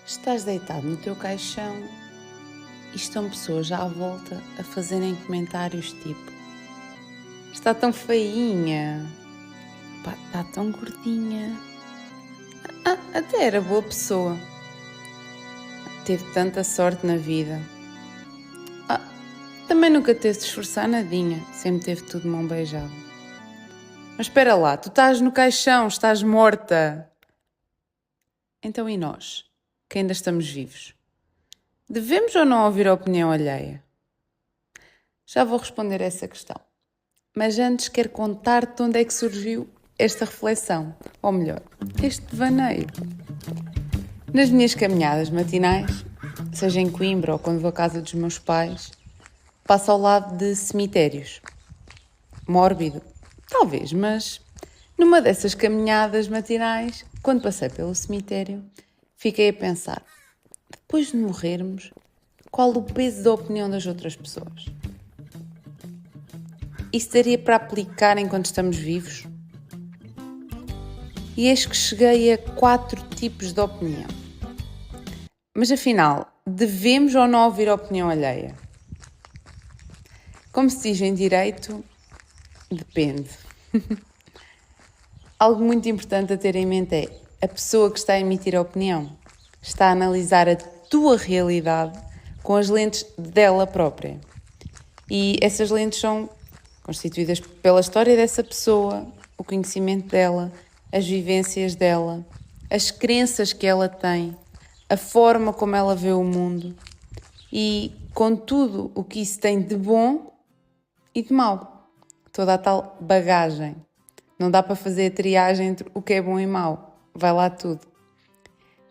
Estás deitado no teu caixão e estão pessoas já à volta a fazerem comentários tipo: está tão feinha, pá, está tão gordinha, até era boa pessoa, teve tanta sorte na vida, também nunca teve de esforçar nadinha, sempre teve tudo de mão beijada. Mas espera lá, tu estás no caixão, estás morta. Então e nós, que ainda estamos vivos? Devemos ou não ouvir a opinião alheia? Já vou responder a essa questão. Mas antes quero contar-te onde é que surgiu esta reflexão, ou melhor, este devaneio. Nas minhas caminhadas matinais, seja em Coimbra ou quando vou à casa dos meus pais, passo ao lado de cemitérios. Mórbido, talvez, mas numa dessas caminhadas matinais, quando passei pelo cemitério, fiquei a pensar: depois de morrermos, qual o peso da opinião das outras pessoas? Isso daria para aplicar enquanto estamos vivos? E eis que cheguei a 4 tipos de opinião. Mas afinal, devemos ou não ouvir a opinião alheia? Como se diz em direito, depende. Algo muito importante a ter em mente é: a pessoa que está a emitir a opinião está a analisar a tua realidade com as lentes dela própria. E essas lentes são constituídas pela história dessa pessoa, o conhecimento dela, as vivências dela, as crenças que ela tem, a forma como ela vê o mundo e com tudo o que isso tem de bom e de mau. Toda a tal bagagem. Não dá para fazer a triagem entre o que é bom e mau. Vai lá tudo.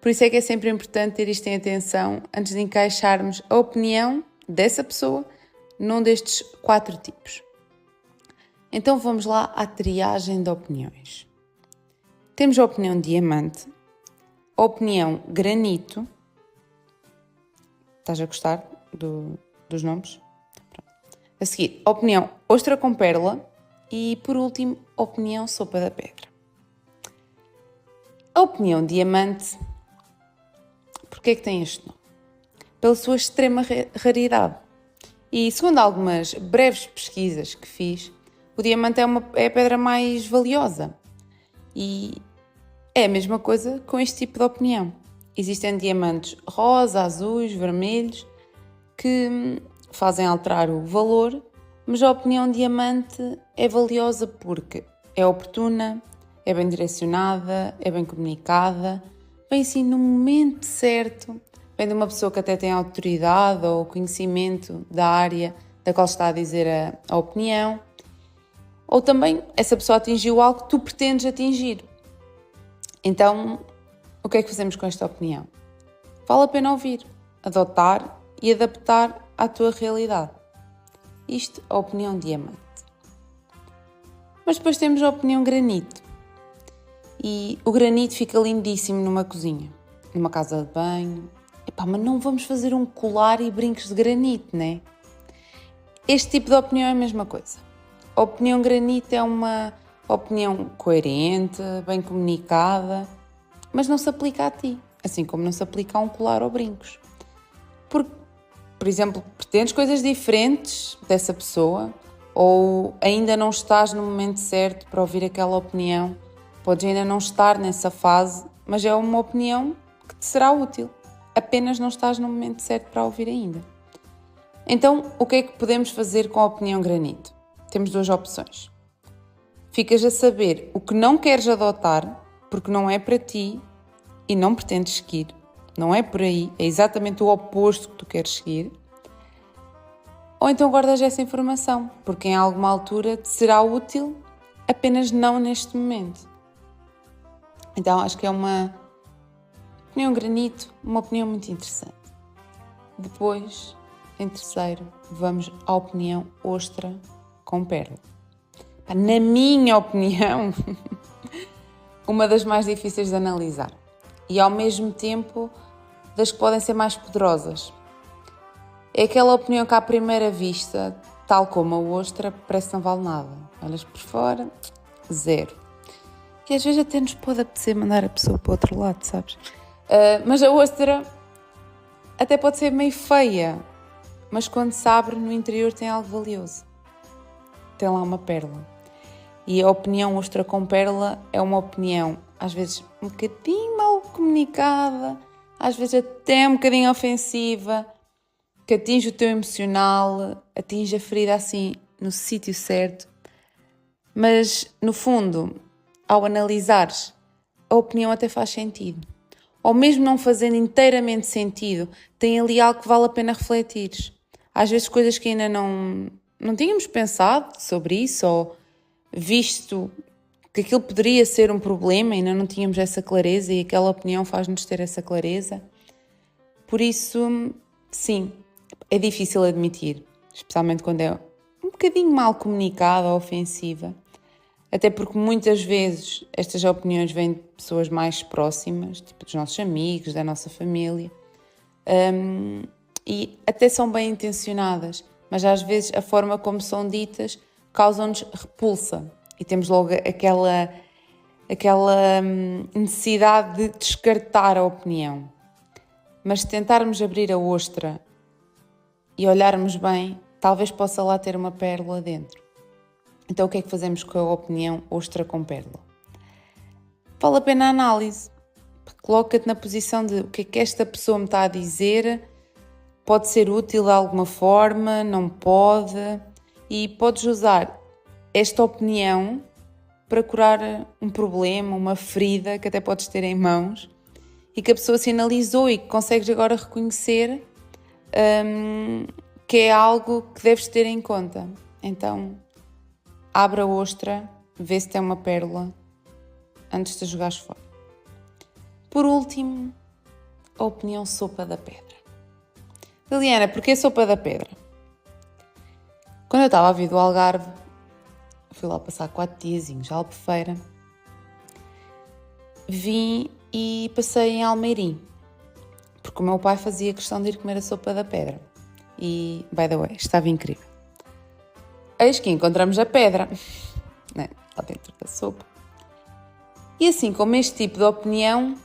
Por isso é que é sempre importante ter isto em atenção antes de encaixarmos a opinião dessa pessoa num destes 4 tipos. Então vamos lá à triagem de opiniões. Temos a opinião diamante, a opinião granito. Estás a gostar dos nomes? A seguir, a opinião ostra com pérola e, por último, a opinião sopa da pedra. A opinião diamante, porquê é que tem este nome? Pela sua extrema raridade. E segundo algumas breves pesquisas que fiz, o diamante é a pedra mais valiosa. E é a mesma coisa com este tipo de opinião. Existem diamantes rosa, azuis, vermelhos, que fazem alterar o valor, mas a opinião diamante é valiosa porque é oportuna, é bem direcionada, é bem comunicada, vem assim no momento certo, vem de uma pessoa que até tem autoridade ou conhecimento da área da qual está a dizer a opinião, ou também essa pessoa atingiu algo que tu pretendes atingir. Então, o que é que fazemos com esta opinião? Vale a pena ouvir, adotar e adaptar à tua realidade. Isto é a opinião diamante. Mas depois temos a opinião granito. E o granito fica lindíssimo numa cozinha, numa casa de banho. Mas não vamos fazer um colar e brincos de granito, né? Este tipo de opinião é a mesma coisa. A opinião granito é uma opinião coerente, bem comunicada, mas não se aplica a ti, assim como não se aplica a um colar ou brincos. Porque, por exemplo, pretendes coisas diferentes dessa pessoa ou ainda não estás no momento certo para ouvir aquela opinião, podes ainda não estar nessa fase, mas é uma opinião que te será útil. Apenas não estás no momento certo para ouvir ainda. Então, o que é que podemos fazer com a opinião granito? Temos 2 opções. Ficas a saber o que não queres adotar, porque não é para ti e não pretendes seguir. Não é por aí, é exatamente o oposto que tu queres seguir. Ou então guardas essa informação, porque em alguma altura te será útil, apenas não neste momento. Então acho que é uma opinião granito, uma opinião muito interessante. Depois, em terceiro, vamos à opinião ostra com pérola. Na minha opinião, uma das mais difíceis de analisar e ao mesmo tempo das que podem ser mais poderosas. É aquela opinião que à primeira vista, tal como a ostra, parece que não vale nada. Olhas por fora, zero. E às vezes até nos pode apetecer mandar a pessoa para o outro lado, sabes? Mas a ostra até pode ser meio feia, mas quando se abre no interior tem algo valioso. Tem lá uma pérola. E a opinião ostra com pérola é uma opinião, às vezes um bocadinho mal comunicada, às vezes até um bocadinho ofensiva, que atinge o teu emocional, atinge a ferida assim no sítio certo. Mas, no fundo, ao analisares, a opinião até faz sentido. Ou mesmo não fazendo inteiramente sentido, tem ali algo que vale a pena refletir. Às vezes coisas que ainda não tínhamos pensado sobre isso, ou visto que aquilo poderia ser um problema, ainda não tínhamos essa clareza e aquela opinião faz-nos ter essa clareza. Por isso, sim, é difícil admitir, especialmente quando é um bocadinho mal comunicada ou ofensiva. Até porque muitas vezes estas opiniões vêm de pessoas mais próximas, tipo dos nossos amigos, da nossa família, e até são bem intencionadas, mas às vezes a forma como são ditas causam-nos repulsa e temos logo aquela necessidade de descartar a opinião. Mas se tentarmos abrir a ostra e olharmos bem, talvez possa lá ter uma pérola dentro. Então o que é que fazemos com a opinião ostra com pérola? Vale a pena a análise. Coloca-te na posição de o que é que esta pessoa me está a dizer, pode ser útil de alguma forma, não pode, e podes usar esta opinião para curar um problema, uma ferida que até podes ter em mãos e que a pessoa se analisou e que consegues agora reconhecer que é algo que deves ter em conta. Então, abre a ostra, vê se tem uma pérola antes de a jogares fora. Por último, a opinião sopa da pedra. Liliana, porquê sopa da pedra? Quando eu estava a vir do Algarve, fui lá passar 4 diazinhos à Albufeira, vim e passei em Almeirim, porque o meu pai fazia questão de ir comer a sopa da pedra. E, by the way, estava incrível. Eis que encontramos a pedra, né, lá dentro da sopa. E assim, como este tipo de opinião,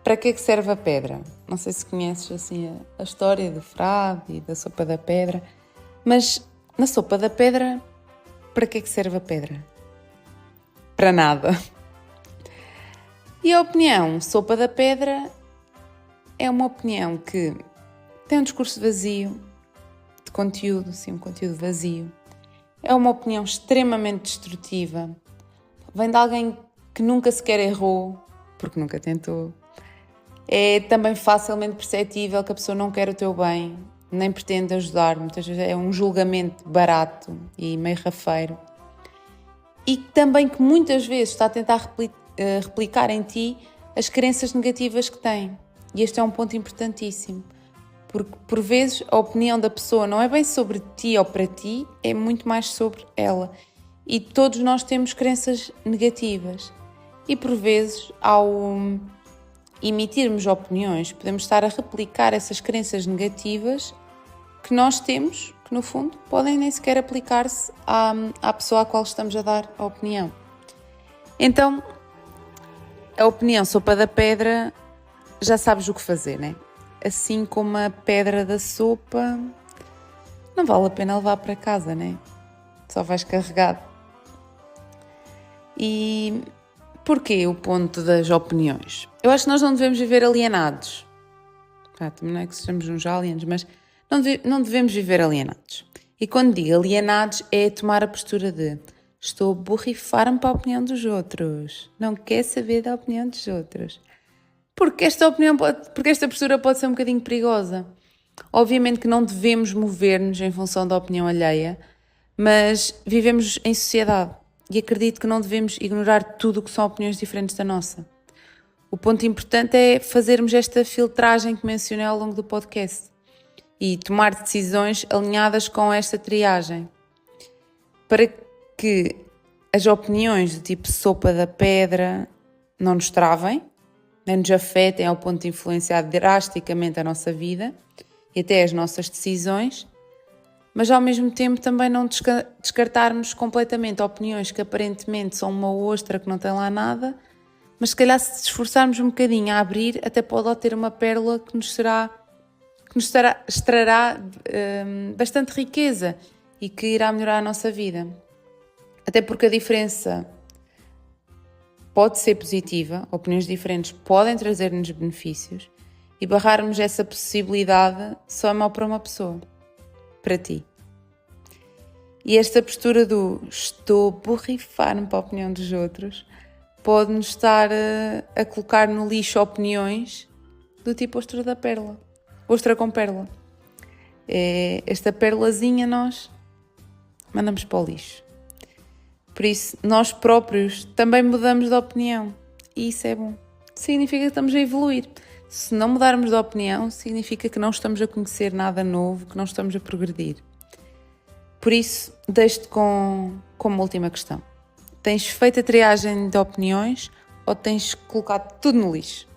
para que é que serve a pedra? Não sei se conheces assim a história do frade e da sopa da pedra, mas na sopa da pedra, para que é que serve a pedra? Para nada. E a opinião sopa da pedra é uma opinião que tem um discurso vazio, de conteúdo, sim, um conteúdo vazio. É uma opinião extremamente destrutiva. Vem de alguém que nunca sequer errou, porque nunca tentou. É também facilmente perceptível que a pessoa não quer o teu bem, nem pretende ajudar. Muitas vezes é um julgamento barato e meio rafeiro. E também que muitas vezes está a tentar replicar em ti as crenças negativas que tem. E este é um ponto importantíssimo. Porque, por vezes, a opinião da pessoa não é bem sobre ti ou para ti, é muito mais sobre ela. E todos nós temos crenças negativas. E, por vezes, ao emitirmos opiniões, podemos estar a replicar essas crenças negativas que nós temos, que, no fundo, podem nem sequer aplicar-se à pessoa à qual estamos a dar a opinião. Então, a opinião sopa da pedra, já sabes o que fazer, né? Assim como a pedra da sopa, não vale a pena levar para casa, né? Só vais carregado. E porquê o ponto das opiniões? Eu acho que nós não devemos viver alienados. Também não é que sejamos uns aliens, mas não devemos viver alienados. E quando digo alienados, é tomar a postura de estou a borrifar-me para a opinião dos outros. Não quer saber da opinião dos outros. Porque esta postura pode ser um bocadinho perigosa. Obviamente que não devemos mover-nos em função da opinião alheia, mas vivemos em sociedade e acredito que não devemos ignorar tudo o que são opiniões diferentes da nossa. O ponto importante é fazermos esta filtragem que mencionei ao longo do podcast e tomar decisões alinhadas com esta triagem, para que as opiniões do tipo sopa da pedra não nos travem, nem nos afetem ao ponto de influenciar drasticamente a nossa vida e até as nossas decisões, mas ao mesmo tempo também não descartarmos completamente opiniões que aparentemente são uma ostra que não tem lá nada, mas se calhar se esforçarmos um bocadinho a abrir, até pode lá ter uma pérola que nos extrará bastante riqueza e que irá melhorar a nossa vida. Até porque a diferença pode ser positiva, opiniões diferentes podem trazer-nos benefícios, e barrarmos essa possibilidade só é mau para uma pessoa, para ti. E esta postura do estou a borrifar-me para a opinião dos outros pode-nos estar a colocar no lixo opiniões do tipo ostra da pérola, ostra com pérola. Esta pérolazinha nós mandamos para o lixo. Por isso, nós próprios também mudamos de opinião. E isso é bom. Significa que estamos a evoluir. Se não mudarmos de opinião, significa que não estamos a conhecer nada novo, que não estamos a progredir. Por isso, deixo-te com uma última questão. Tens feito a triagem de opiniões ou tens colocado tudo no lixo?